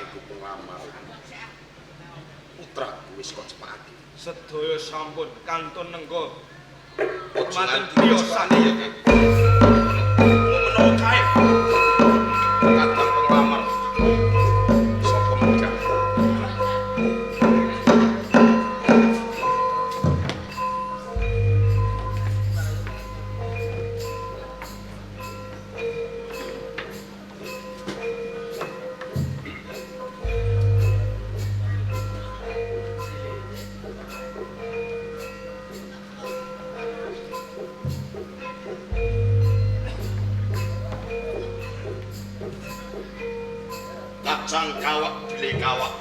kanggo pengamar. Putraku wis kok cepati. Sedaya sampun kantun nenggo. Hormaten biosane ya, Ki. Menawa kae kadang pengamar saka mujang. Kacang kawak beli kawak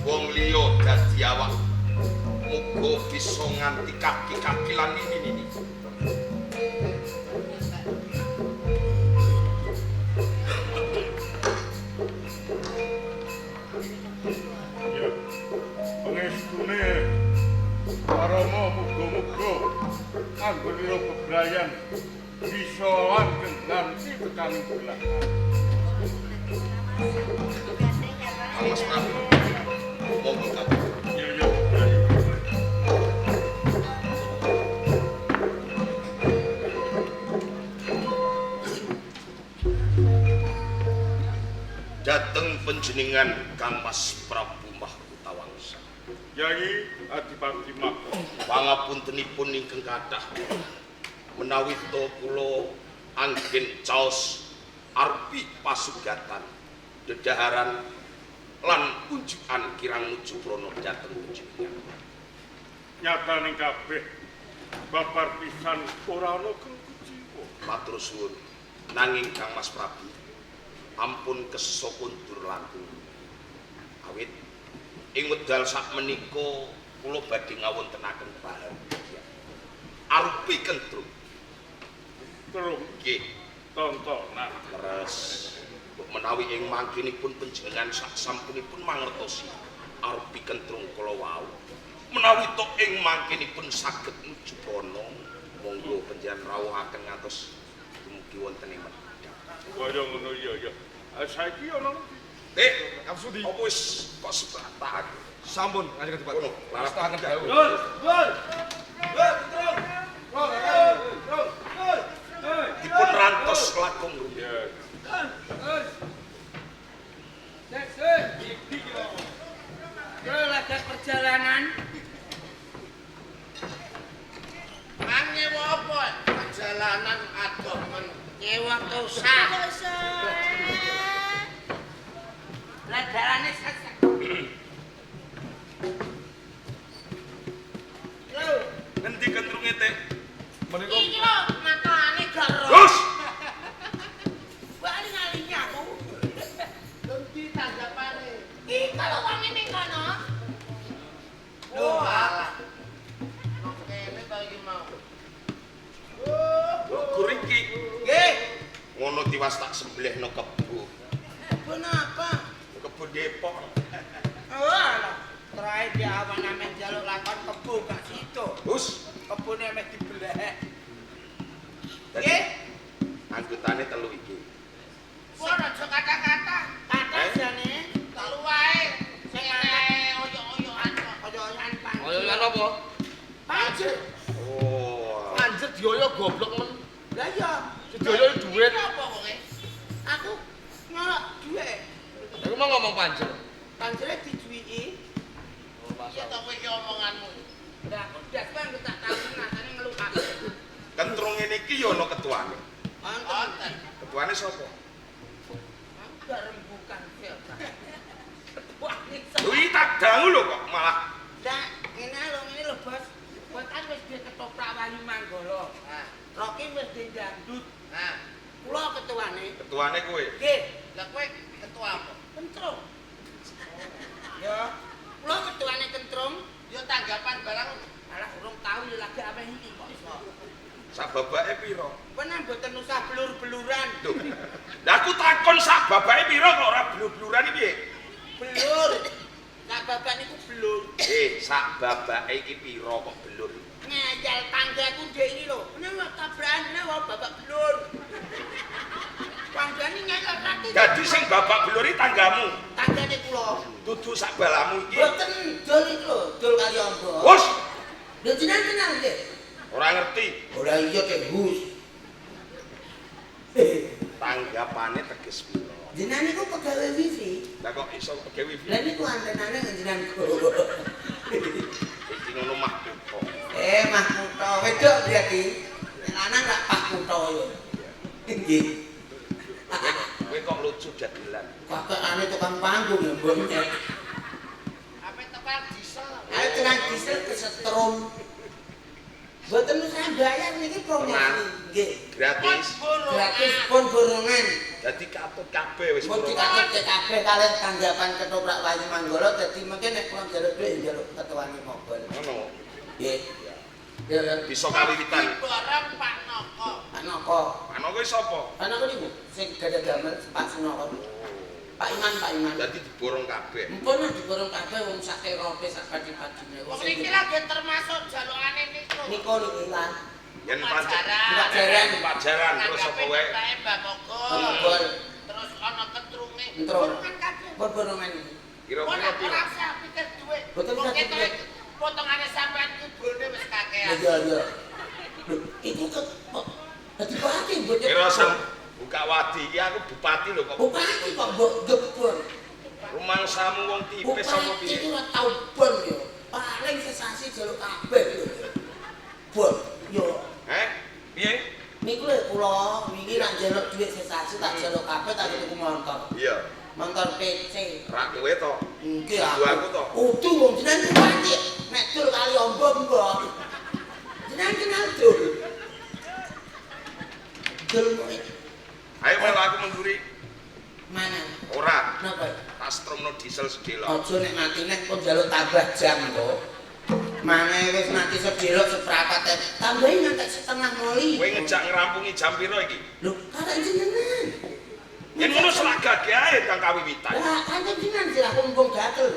wong liya dadi awak muga bisa nganti kaki-kaki lan ini. Ya, pengestune Rama muga-muga anggone bebrayan bisa langgeng nganti tekan bulan. Mas Prabu, monggo Kang. Ya. Dateng panjenengan Kang Mas Prabu Mahkutawangsa. Yai Adipati Mako. Pangapuntenipun ingkang kathah. Menawi to kula anggen caos arpi pasugatan dedaharan lan unjukan kirang nuju prana dhateng panjenengan. Nyataning kabeh babar pisan ora ana kuciwa. Matur suwun nanging Kang Mas Prabu ampun kesesa kundur langkung. Awit ing wedal sakmenika kula badhe ngawontenaken bahagia. Arupi kentrung. Terus Nggih, tontonan. leres. Menawi ing mangkinipun panjenengan sak sampunipun mangertosi arupi kentrung kala wau. Menawi tok ing mangkinipun saged nuju kono, monggo panjenengan rawuhaken ngantos dumugi wonten ing medhak. Kaya ngono ya. Saiki ana Kang Sudi. Apa wis kok sebatak? Sampun Kanjeng Adipati. Kono, Lastahaken dawuh. Dipun rantos lakung ya. Lagi perjalanan. Nyewa apa? Perjalanan adoh men. Nyewa tosah. Lah dalane sesek. Lho, ngendi kentrunge teh? Menika iki lho matane garo. Terus Bali ngalinya aku. Lunti tanggapane. Iki kalau wong ning kono. Oh, alah. Nang kene ta iki mau. guriki Nggih. ngono tiwas tak sembelihno kebo. Kenapa? Kebo Depok. Oh, alah. Terakhir di awan amen jaluk lakon kebo gak situ. Hus, Kebune mek dibelek. dadi Nggih. anggotane telu iki. Ora aja kata-kata. Kata jane telu wae. Sing oyo-oyoan kok. Oyo-oyoan pan. Oyoyan apa? Panjer. Oh. Anjir dioyo goblok men. Lah iya. Dioyo duit. Apa kok? Aku nyolok duit. Aku mau ngomong panjer. Panjere diduwiki. Iya to kowe iki omonganmu. Lah aku das kan tak tahu rasane ngelukake. Kentrung ngene iki ya ana ketuane. Wonten. Ketuane sapa? Aku gak rembukan sel. Wah, Kuwi tak dangu lho kok malah Dak, ngene lho Bos. Kowe kan wis ketoprak wali manggala. Nah, Rocky wis dangdut. nah. Kula ketuane. ketuane kowe. Nggih, Lah kowe ketua apa? kentrung. Ya, kula ketuane kentrung. Yo tanggapan barang Alah urung tau ya lagi apa iki kok iso. Sak babake pira? Pernah mboten usah blur-bluran. Lho. Lah aku takon sak babake pira kok ora blur-bluran iki piye? Blur. Sak bapak niku blur. Sak babake iki pira kok blur? Ngajal tanggaku dhek iki lho. Menawa tabrakan menawa bapak blur. Tanggane nyala rati. Dadi sing babak blur iki tanggamu. Tangga kudu sak balamu iki. Boten dol iki lho, dol kali ombo. Wus, Lho jenengan kenal nggih? ora ngerti. Ora iya kek Gus. Tanggapane teges piro. Jenengan niku pegawai wifi. Lah kok iso pege wifi? Lah niku antenane jenengan kok. Iki ngono mah kok. Mah kutho wedok berarti. Nek lanang gak pak kutho yo. Nggih. Kowe kok lucu jadilan. Kakekane tukang panggung ya, Mbok. Apa tekan diesel? Ayo tenang diesel kesetrum. Mboten usah bayar niki promosi. Nggih. Gratis. Gratis pun borongan. Dadi katut kabeh wis. Mun dikatut kabeh kalih tanggapan ketoprak Wayu Manggala dadi mengke nek kula njaluk dhuwit njaluk ketuane mogol. Ngono. Nggih. Ya, Bisa kawiwitan. Barang Pak Noko. Pak Noko. Ana kowe sapa? Pak Noko niku sing gada damel Pak Sunoko. Pak Iman, Pak Iman. Dadi diborong kabeh. Mumpun diborong kabeh wong sak rope sak padi-padine. Wong iki lagi termasuk jalukane niku. Niku niki lan. Yen pancen Pelajaran. pelajaran terus apa wae. Mbak Mogol. Mogol. Terus ana ketrunge. Entrung. Borongan kabeh. Pun borongan iki. Kira-kira piro? Ora usah pikir duit. Betul, Wong betul, ketok betul. potongane sampean ku bone wis kakean. Iya, iya. Lho, itu kok dadi bupati mbok. Kira sam buka wadi iki aku bupati lho kok. Bupati kok mbok gebur. Rumangsamu wong tipis apa Bupati piye? itu ora tau bon yo. Paling sesasi jaluk kabeh yo. Bon yo. Piye? Niku lho kula wingi nak njaluk dhuwit sesasi tak jaluk kabeh tak tuku motor. Iya. Motor PC. Ra kowe to. Nggih Aku to. Kudu wong jenengan bupati. Nek dul kali ombo mbok. Jenengan kenal dul. Dul Ayo melu aku mengguri. mana? Ora. Napa? Tak stromno diesel sedelo. Aja nek mati nek kok njaluk tambah jam kok. Mane wis mati sedelok seprapat tambahin ngantek setengah moli. Kowe ngejak ngrampungi jam piro iki? Lho, kata jenengan. Yen ngono selagake ae kang kawiwitan. Lah, kan jenengan sira kumpung gatel.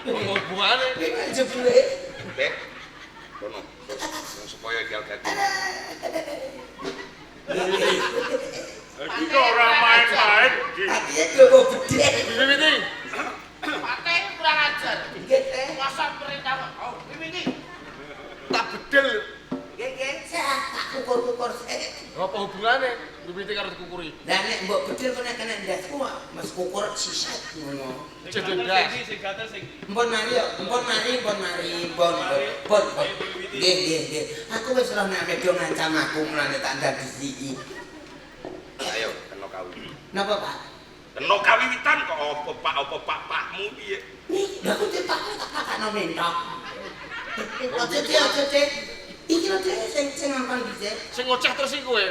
Hubungane Iki jebule. Dek. Kono. Wong supaya gal-gal. Iki kok ora main-main iki. Atiye dowo bedhe. Mimiti. Pate kurang ajar. Nggih, Teh. Kuasa perintah. Oh, ini. Tak bedel. Nggih, nggih. Saya tak kukur-kukur sik. Apa hubungane mimiti karo dikukuri? Lah nek mbok bedil kok nek kena ndasku Mas kukur siset ngono. Cedendas. Mpun mari yo, mpun mari. Nggih, nggih. Aku wis roh nek do ngancam aku mulane tak ndadisi. Ayo kena kawi. Napa, Pak? Kena kawiwitan kok apa pakmu piye? Nih, lha kok dipakne tak pakno mentok. Ojo Cek. Iki lho Cek sing ngongkon iki Cek. Sing ngoceh terus iki kowe.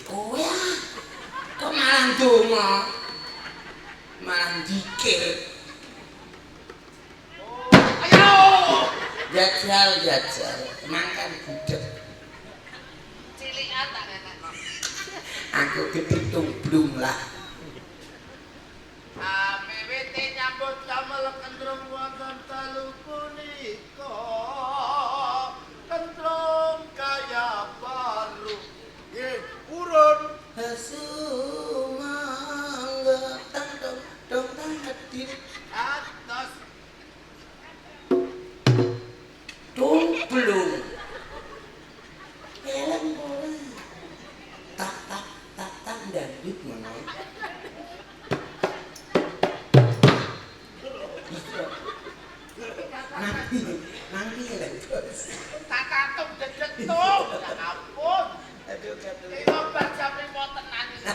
Kowe ah. Kok malah ndonga. Malah dikir. Ayo. Jajal. Makan budek. Cilikan tak enak. Aku ketitung blum lah. APWT nyambut damel kentrung wonten telu punika. Kentrung kaya baru. Nggih, urun. Sumangga dong hadir Atas tumplung. Elem boleh. Tak dandut ngono. Nanti ya terus. tak katung dedek tuh. Ya ampun. Aduh. Iki baca remote tenan iki.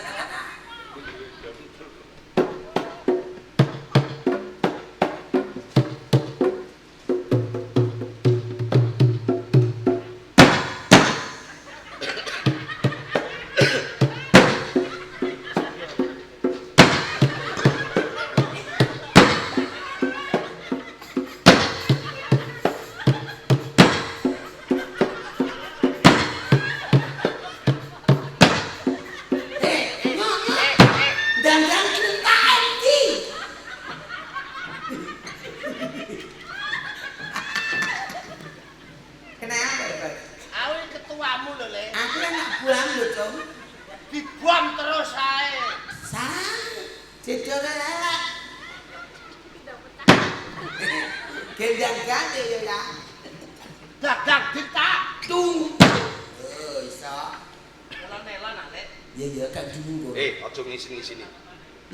Gendang gane yo ya. Dagang ditak. Tung. Oh, iso. Nela nak Lek. Ya kan dulu. Aja ngisin-ngisini.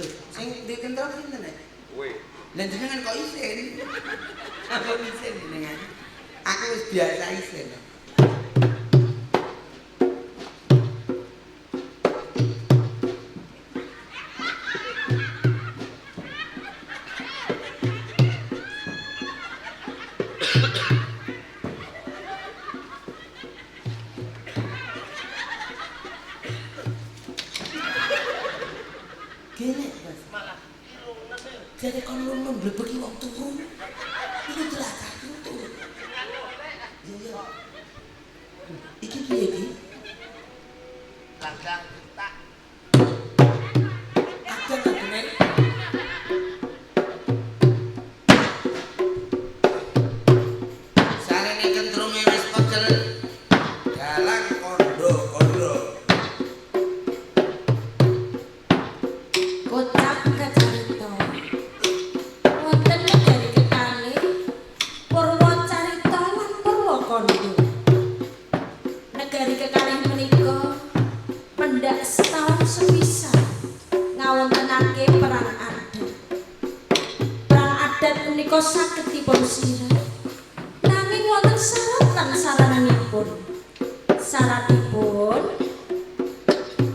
Lho, sing ndek kentrol sinten nek? Kowe. Lah jenengan kok isin? Apa isin jenengan? Aku wis biasa isin. Gini, Mas. Malah ilungan e. Jadi kon lu mblebeki wong turu. Iku celaka turu. Iya. Iki piye iki? Dagang ditak. Ada ta bener? Sarene kentrunge wis pegel. Dalang kondo-kondo. Kocak kacarita wonten negari kekalih Purwacarita lan Purwakanda. Negari kekalih menika pendak setahun sepisan ngawontenake perang adat. Perang adat menika saged dipun sirah nanging wonten syarat lan sarananipun. Syaratipun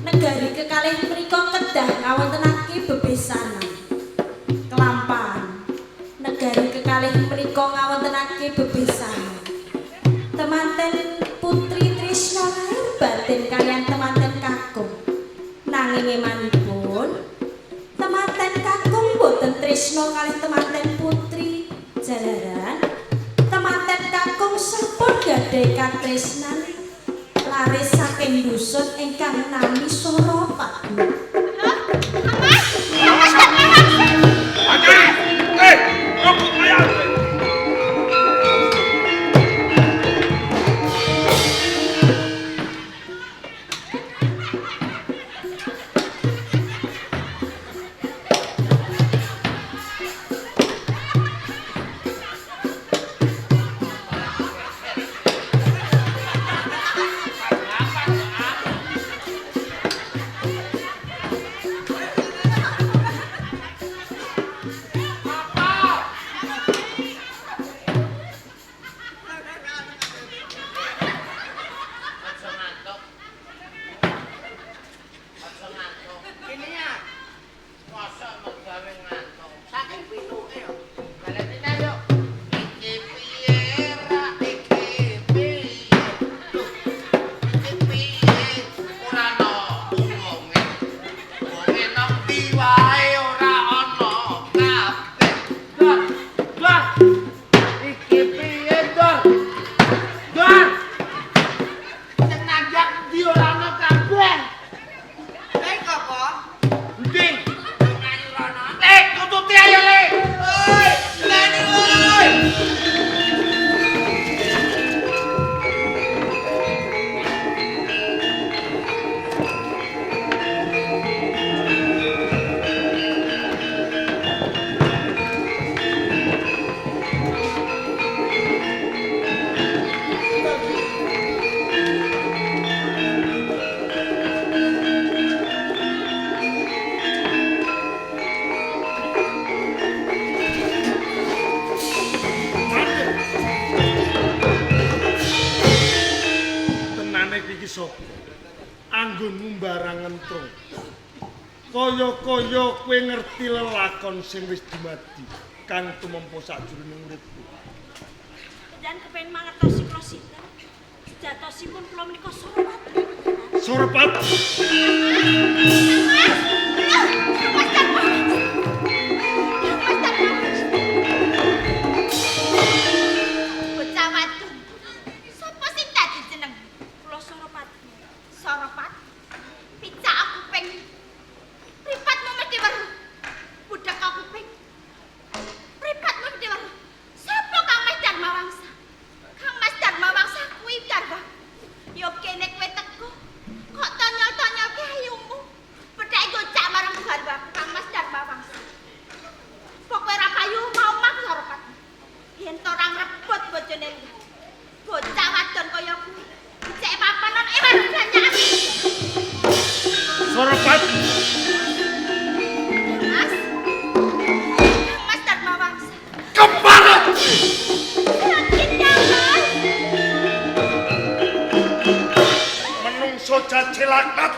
negari kekalih menika kedah ngawontenake bebesanan. Kelampahan negari kekalih menika ngawontenake bebesanan. Temanten Putri Trisno lahir batin kaliyan temanten kakung. Nanging emanipun temanten kakung boten tresno kalih temanten Putri. Jalaran temanten kakung sampun gadhah katresnan laris saking dusun ingkang nami Sorapatmi. Rebut ayam. Aja ngantuk. Aja ngantuk. Kene ya. Masa megawe ngantuk. Saking pituke yo. Balene yo. Iki piye ra iki piye. Loh, iki piye ora ono wonge. Wonge nang ndi wae ora ono kabeh. Dor. Dor. Iki piye, Dor? Dor. Tenaga ndi ora ono kabeh. Lek apa? Ndi? Ngayu rono. Lek tututi ayo lek. Oi, lani oi. Tenane iki sapa? Anggonmu barang entrung. Kaya-kaya kowe ngerti lelakon sing wis dumadi kang tumempa sajroning uripku. Dan kepen mangertosi kula sinten? Sejatosipun kula menika Sorapatmi. Sorpat. Bocah wadon. Sopo sing dadi jeneng? Kula Sorapatmi. Soropat. Picak aku ping. Pripatmu mesti weruh. Budak aku ping. Pripatmu mesti weruh. Sopo Kang Mas Darmawangsa? Kang Mas Darmawangsa kuwi garwa. Yo kene kowe teko. Kok tonyol-tonyol ke ayumu. Pedhake gocak marang garwa Kang saja laknat.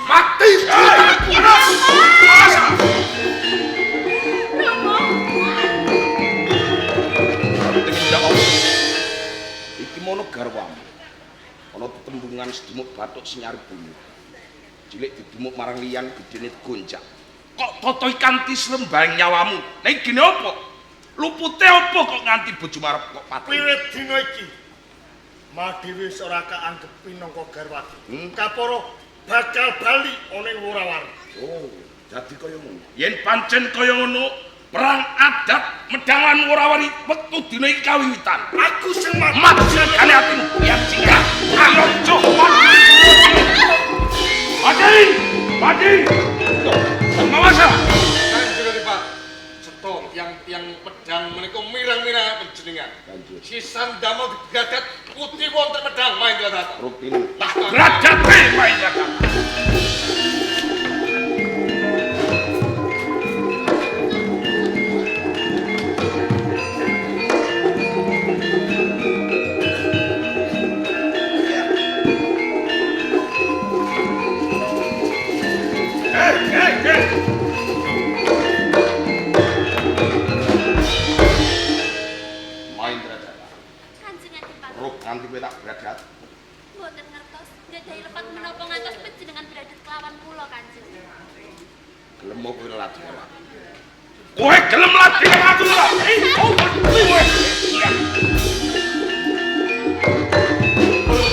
Mati. Masa. Tidak apa. Iki mono garwamu. Ana tetembungan sedemuk bathuk senyari bumi. Cilik didemuk marang liyan gedene gonjak. Kok totoi kanthi slembang nyawamu. Nek gene apa? Lupute apa kok nganti bojo marep kok pati? Wiwit dina iki Madewi wis ora kaanggep minangka garwati. Kapara bakal bali ana ing Worawari. Oh, dadi kaya ngono. Yen pancen kaya ngono, perang adat Medangan Worawari wektu dina iki kawiwitan. Aku sing Mati kali atimu yang singgah. Anojo. Mati. Mawasa. Kanjeng Pak. Cetok yang pedang menika mirang-mirang panjenengan. Sisan damel digadat putih wonten pedang Mahendrata. Rupine tak gradate Mahendrata. Nganti kowe tak bradat. Mboten ngertos, gadahi lepat menapa ngantos panjenengan bradat kelawan kula Kanjeng. Gelem apa kowe latih karo aku? Kowe gelem latih karo aku ora? Oh, kowe.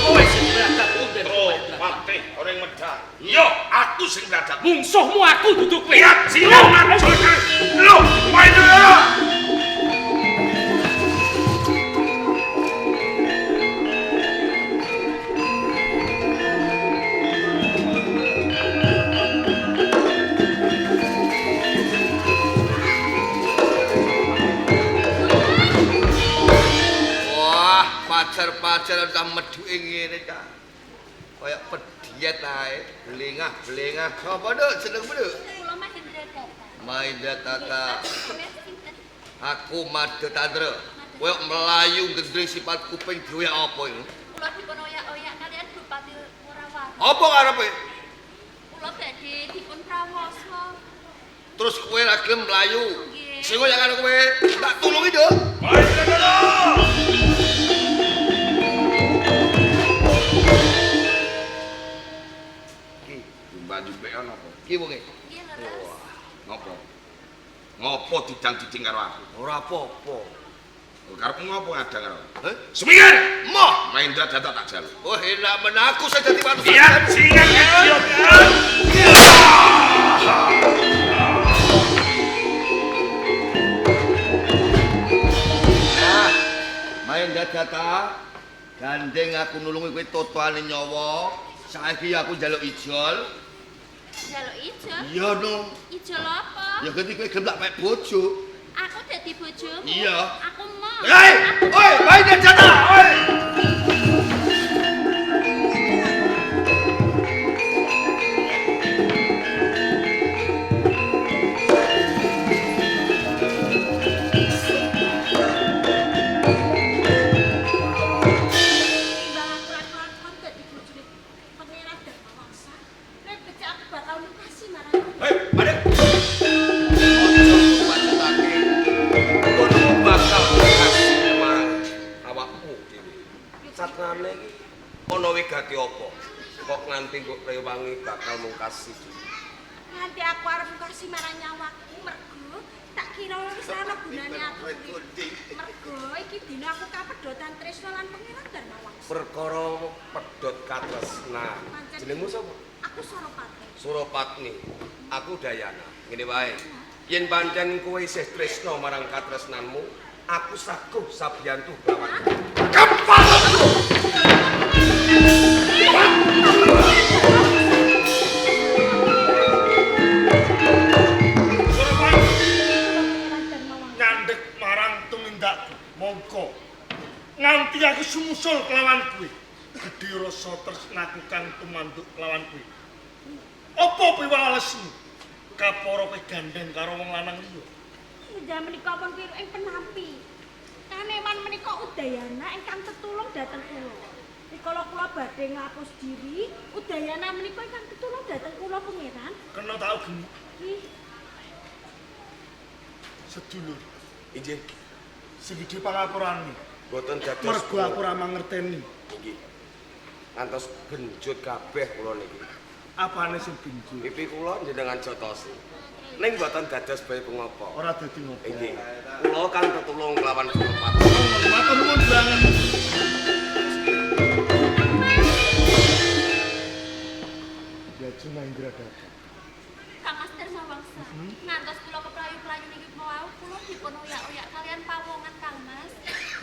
Kowe sing bradat unden. Mati ora ing Medang. Iya, aku sing bradat. Mungsuhmu aku duduk kowe. Lihat sila ngaculke. Lho, main ora. Pacar-pacar tak meduke ngene ta. Kaya pediet ae, blengah-blengah. Sapa nduk jeneng nduk? Kula Mahendrata. Mahendrata. Kowe sinten? Aku Madetandra. Kowe melayu gendring sifat kuping dhewe apa iki? Kula dipun oyak-oyak kalian Bupati Worawari. Apa karepe? Kula badhe dipun prawoso. Terus kowe ra gelem mlayu. Nggih. Sing oyak karo kowe, tak tulungi nduk. Jumbe ana apa? Ki wonge. Nggih, leres. Ngopo? Ngopo didang-diding karo aku? Ora apa-apa. Karepmu ngopo ngadang karo aku? Heh? Semingir! Moh, Mahendrata tak jalu. oh enak men aku sing dadi manusia. Lihat singan kecil. Nah, Mahendrata gandeng aku nulungi kowe totoane nyawa. Saiki aku njaluk ijol. Jaluk ijol. Iya no. Ijol apa? Ya ganti kowe gelem tak pek bojo. Aku dadi bojomu. Iya. Aku mau. Hei, oi, Mahendrata, oi. Gati apa? Kok nganti kok rewangi bakal mungkasi. Nganti aku arep mungkasi marang nyawaku mergo tak kira wis ana gunane aku. Mergo iki dina aku kapedotan tresna lan pangeran Darmawangsa. Perkara pedhot katresnan. Jenengmu sapa? Aku Suropati. Suropatni. Aku Dayana. Ngene wae. Yen pancen kowe isih tresna marang katresnanmu, aku saguh sabiyantu lawan. Kepalaku. Nyandek marang tumindakku, mongko nganti aku sumusul kelawan kuwi. Gedhe rasa tresnaku kang tumanduk kelawan kuwi. Apa piwalesmu? Kapara kowe gandeng karo wong lanang liya. Indah menika pun kiru ing penampi. Kaneman menika Udayana ingkang tetulung dhateng kula. Rikala kula badhe ngapus diri, Udayana menika ingkang pitulung dhateng kula pangeran. Kena tau geni. Nggih. Sedulur, Inggih, sing gedhe pangapuranmu. boten dados Mergo aku ora mangerteni. Inggih. Ngantos genjut kabeh kula niki. Apane sing binju? Pipi kula njenengan jotosi. Ning boten dados bae pengapa. Ora dadi ngopo. Inggih. Kula kan tetulung kelawan Bapak. Matur nuwun banget. Ya cuma Indra datang. Kang Mas Darmawangsa, ngantos kula keplayu-playu niki wau, kula dipun oyak-oyak kalian pawongan Kang Mas.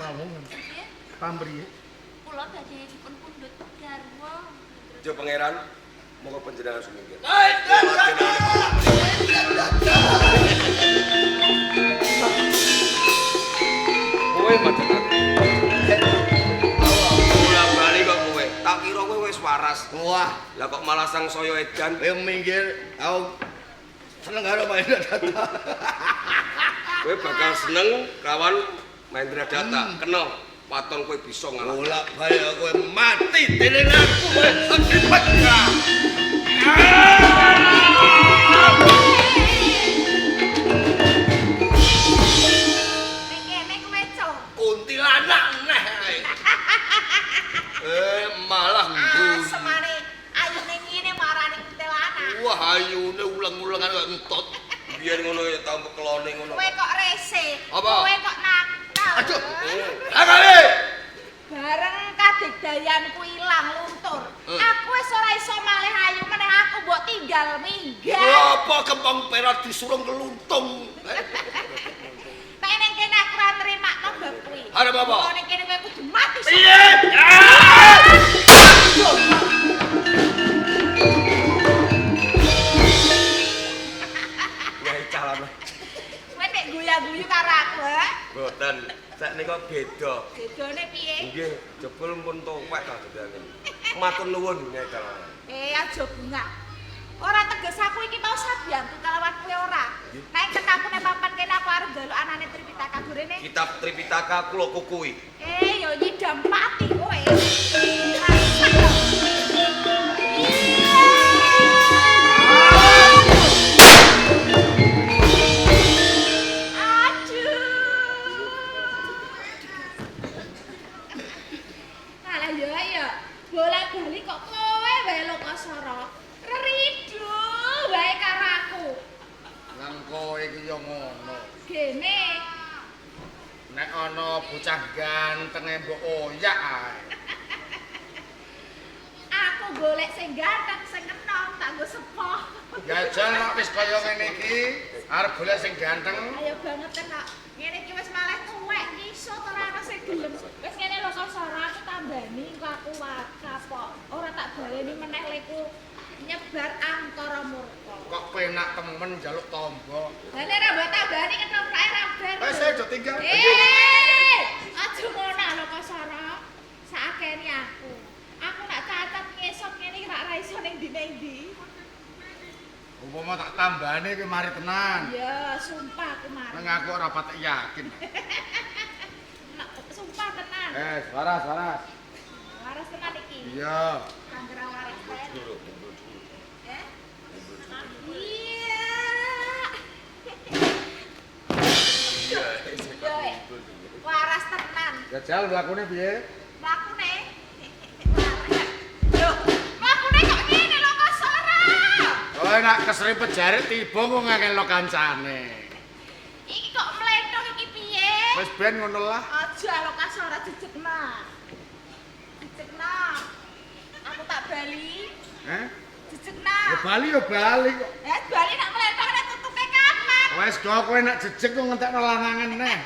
Pawongan. Nggih, Pamriye? kula badhe dipun pundhut garwa. Jo pangeran, monggo panjenengan sumingkir. Kowe macet aku. Bola bali kok kowe. Tak kira kowe wis waras. Wah, Lah kok malah sang saya edan. yang minggir aku seneng karo main data. Kowe bakal seneng kawan Mahendra Data. Kena paton kowe bisa ngalah. Bolak balik aku mati dening aku wis akibat. Nek kene kowe cok. Kuntilanak neh ae. Malah mbun. Semane ayune ngene marani kuntilanak. Wah, ayune ulang-ulangan kok entot. Biar ngono ya tau kelone ngono. Kowe kok rese. Apa? Kowe kok nakal. Aduh. Oh. Akale. Bareng kadigdayanku ilang luntur. Aku wis ora iso malih ayu meneh aku mbok tinggal minggat. Apa kembang perak disurung keluntung. Nek ning kene aku ora nrimakno bab kuwi. Arep apa? Kok ning kene kowe kudu mati. Piye? Nyai calon. Kowe nek guyu-guyu karo aku, ha? Boten. Saknika beda. Bedone piye? Nggih, jebul pun tuwek ta dene. Matur nuwun Nyai calon. Aja bunga. Ora teges aku iki mau sabiyantu kalawan kowe ora. Nek tekapune papan kene aku arep njaluk anane Tripitaka durene. Kitab Tripitaka kula kukui. Yo nyidam pati kowe. Alah yo ayo. Bolak-balik kok kowe wae Lokasara. Reridu wae karo aku. Nang kowe iki yo ngono. Gene Nek ana bocah gantenge mbok oyak ae. aku golek sing ganteng sing enom tak nggo sepoh. Gajal nek wis kaya ngene iki, arep golek sing ganteng. Ayo banget kok. Ngene iki wis malah tuwek iso ora ana sing gelem. Wis ngene lho Sasara aku tambani engko aku wakapok. Ora tak baleni meneh leku nyebar angkara murka. Kok penak temen njaluk tombo. Lah nek ora mbok tambani ketoprake ra ber. Wis aja tinggal. Aja ngono lho Sasara. Sakene aku. Aku nak cacat ngesot ngene iki rak ra iso ning ndi-ndi. Umpama tak tambane ki mari tenan. Ya, sumpah aku marah. Nang aku ora patek yakin. Sumpah tenan. Waras, waras. Waras tenan iki. Iya. Anggere waras tenan. Eh? Iya. Waras tenan. Gajal mlakune piye? Lakune. Loh, lakune kok ngene lho kok Sora. Kowe nak keserempet jare tiba kok ngakeno kancane. Iki kok mlethong iki piye? Wis ben ngono lah. Aja lho Kasora jejekna. Jejekna. Aku tak bali. Jejekna. Ya bali ya bali kok. Bali nak mlethong nek tutupe kapan? Wis go kowe nak jejeg kok ngentekno lanangan neh.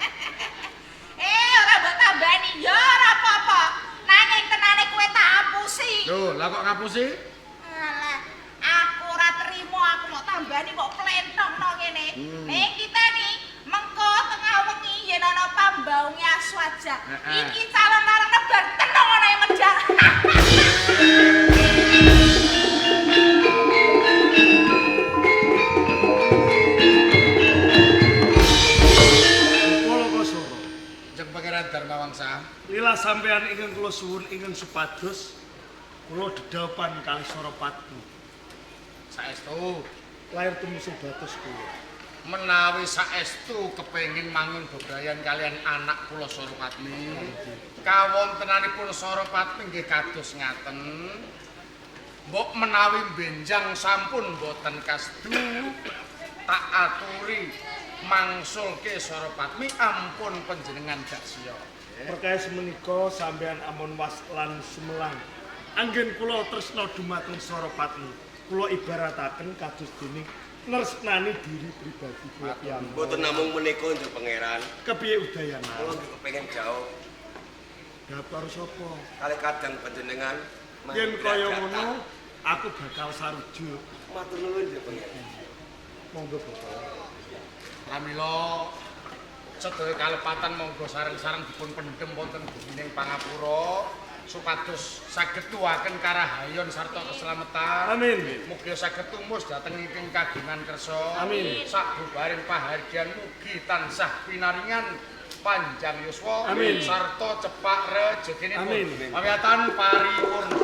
Ora mbok tambani ya ora apa-apa. Nanging tenane kowe tak apusi. Lho, lah kok ngapusi? Alah, aku ora trimo aku mau tambani kok plentongno ngene. Nek kita nih mengko tengah wengi yen ana pambaunge aswaja. Iki calon larang nebar tenong ana yang menjang. Kula Kasara. Jeng Pangeran Darmawan Nawangsa. Lila sampean ingkang kula suwun ingkang supados kula dedhapan kalih Sarapati. Saestu Lair tumusul dados kula. menawi saestu kepengin mangun bebrayan kalian anak kula Sarapatmi. Kawontenanipun Sarapatmi nggih kados ngaten. Mbok menawi benjang sampun boten kasdu tak aturi mangsulke Sarapatmi ampun panjenengan dak siya. Perkawis menika sampean amun was lan sumelang. Anggen kula tresna dumateng Sarapati. Kula ibarataken kados dening nresnani diri pribadi kula piyambak. Mboten namung menika njuk pangeran. Kepiye Udayana? Kula nggih kepengin jauh Dapur sapa? kalih kadang panjenengan. Yen kaya ngono, aku bakal sarujuk. Matur nuwun njuk pangeran. Monggo Bapak. Pramila sedaya kalepatan monggo sareng-sareng dipun pendhem wonten gumining pangapura supados saged tuwaken karahayon sarta keslametan. Amin. Mugi saged tumus dhateng ingkang kagungan kersa. Amin. Sabubaring pahargyan mugi tansah pinaringan panjang yuswa Amin. sarta cepak rejeginipun. Amin. Pamiatan paripurna.